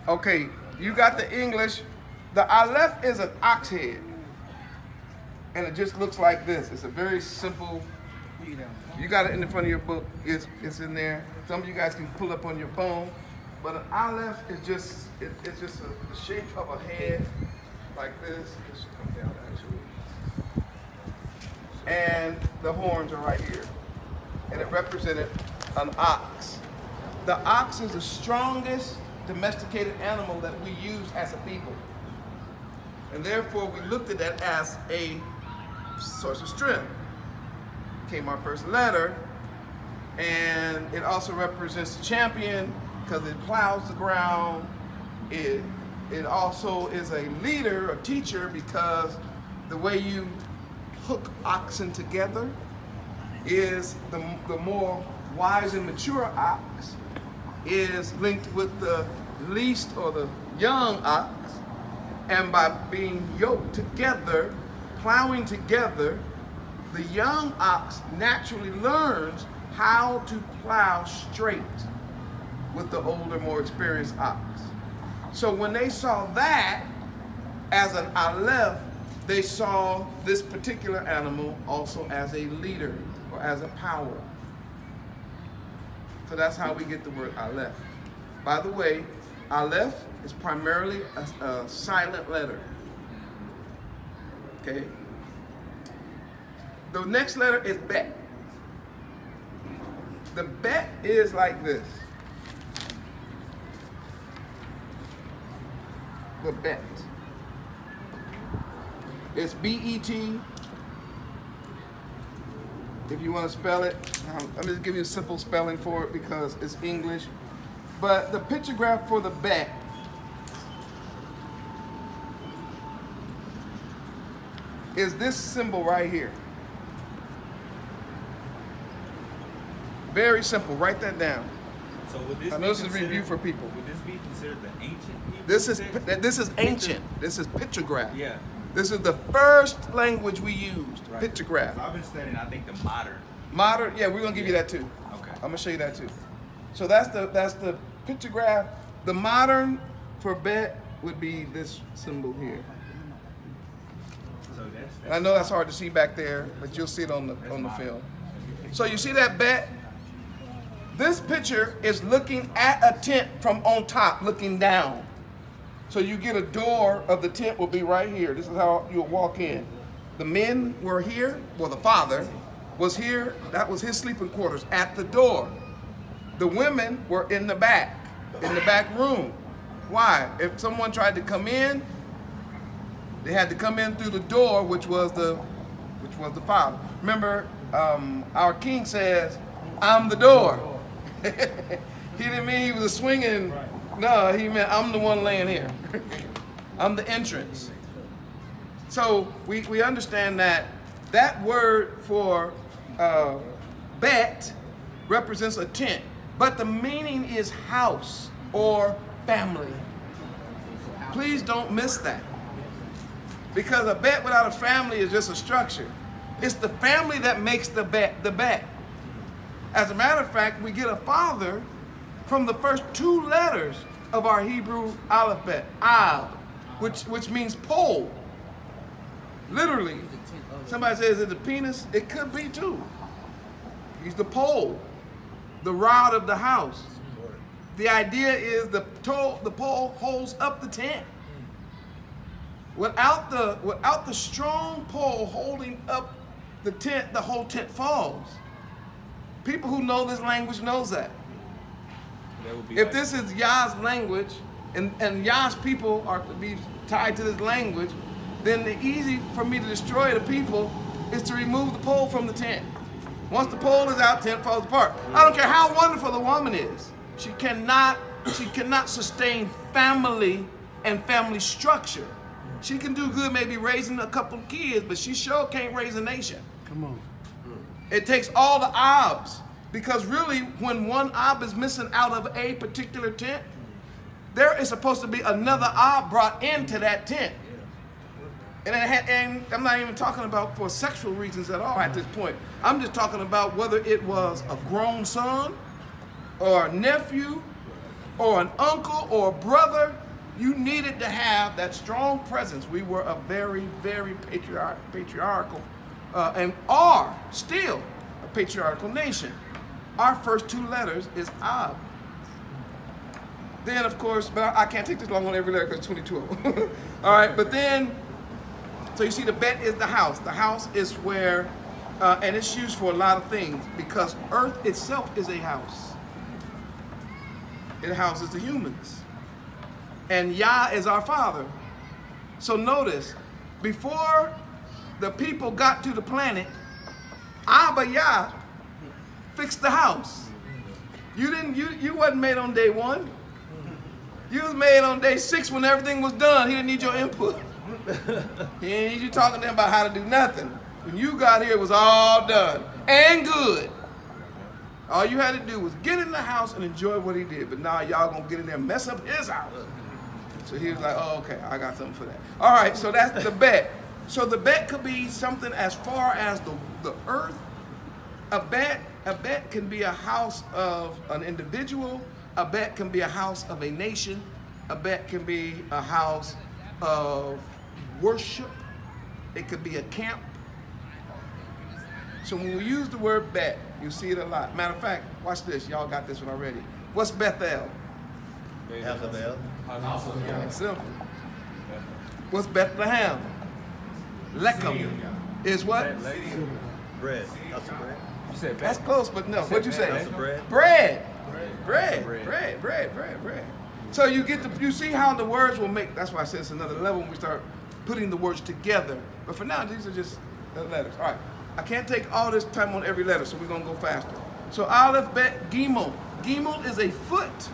Okay, you got the English. The Alef is an ox head. And it just looks like this. It's a very simple. You got it in the front of your book. It's in there. Some of you guys can pull up on your phone. But an Alef is just it's just the shape of a head like this. This should come down actually. And the horns are right here. And it represented an ox. The ox is the strongest domesticated animal that we use as a people. And therefore we looked at that as a source of strength. Came our first letter, and it also represents the champion because it plows the ground. It also is a leader, a teacher, because the way you hook oxen together is the more wise and mature ox is linked with the least or the young ox, and by being yoked together, plowing together, the young ox naturally learns how to plow straight with the older, more experienced ox. So when they saw that as an Alef, they saw this particular animal also as a leader or as a power. So that's how we get the word Alef. By the way, Alef is primarily a silent letter. Okay? The next letter is Bet. The Bet is like this. The Bet. It's B-E-T. If you want to spell it, I'm just give you a simple spelling for it because it's English. But the pictograph for the Bet is this symbol right here. Very simple. Write that down. So would this I know this is review for people. Would this be considered the ancient Hebrew? This is ancient. This is pictograph. Yeah. This is the first language we used. Right. Pictograph. I've been studying, I think, the modern. Modern. Yeah, we're gonna give you that too. Okay. I'm gonna show you that too. So that's the pictograph. The modern for Bet would be this symbol here. So that's I know that's hard to see back there, but you'll see it on the film. So you see that Bet? This picture is looking at a tent from on top, looking down. So you get a door of the tent will be right here. This is how you'll walk in. The men were here, well, the father was here. That was his sleeping quarters at the door. The women were in the back room. Why? If someone tried to come in, they had to come in through the door, which was the father. Remember, our king says, "I'm the door." He didn't mean he was a swinging. No, he meant I'm the one laying here. I'm the entrance. So we understand that word for Bet represents a tent, but the meaning is house or family. Please don't miss that. Because a Bet without a family is just a structure. It's the family that makes the Bet the Bet. As a matter of fact, we get a father from the first two letters of our Hebrew Alef Bet, Al, which means pole. Literally. Somebody says it's a penis. It could be too. He's the pole, the rod of the house. The idea is the pole holds up the tent. Without the strong pole holding up the tent, the whole tent falls. People who know this language knows that. If this is Yah's language, and Yah's people are to be tied to this language, then the easy for me to destroy the people is to remove the pole from the tent. Once the pole is out, tent falls apart. I don't care how wonderful the woman is. She cannot sustain family and family structure. She can do good maybe raising a couple of kids, but she sure can't raise a nation. Come on. It takes all the obs, because really when one ob is missing out of a particular tent, there is supposed to be another ob brought into that tent. And I'm not even talking about for sexual reasons at all at this point. I'm just talking about whether it was a grown son or a nephew or an uncle or a brother, you needed to have that strong presence. We were a very, very patriarchal and are still a patriarchal nation. Our first two letters is Ab. Then, of course, but I can't take this long on every letter because it's 22 of them. All right, but then, so you see the Bet is the house. The house is where, and it's used for a lot of things because earth itself is a house. It houses the humans. And Yah is our father. So notice, before the people got to the planet, Abba Yah fixed the house. You wasn't made on day one. You was made on day 6 when everything was done. He didn't need your input. He didn't need you talking to him about how to do nothing. When you got here, it was all done and good. All you had to do was get in the house and enjoy what he did. But now y'all gonna get in there and mess up his house. So he was like, oh, okay, I got something for that. All right, so that's the Bet. So the Bet could be something as far as the earth. A bet can be a house of an individual. A bet can be a house of a nation. A bet can be a house of worship. It could be a camp. So when we use the word bet, you see it a lot. Matter of fact, watch this. Y'all got this one already. What's Bethel? Bethel. Simple. What's Bethlehem? Lechem is what? Bread. That's bread. You said That's close, but no. What'd you say? That's bread. Bread. So you see how the words will make. That's why I said it's another level when we start putting the words together. But for now, these are just the letters. All right. I can't take all this time on every letter, so we're gonna go faster. So Alef Bet Gimel. Gimel is a foot.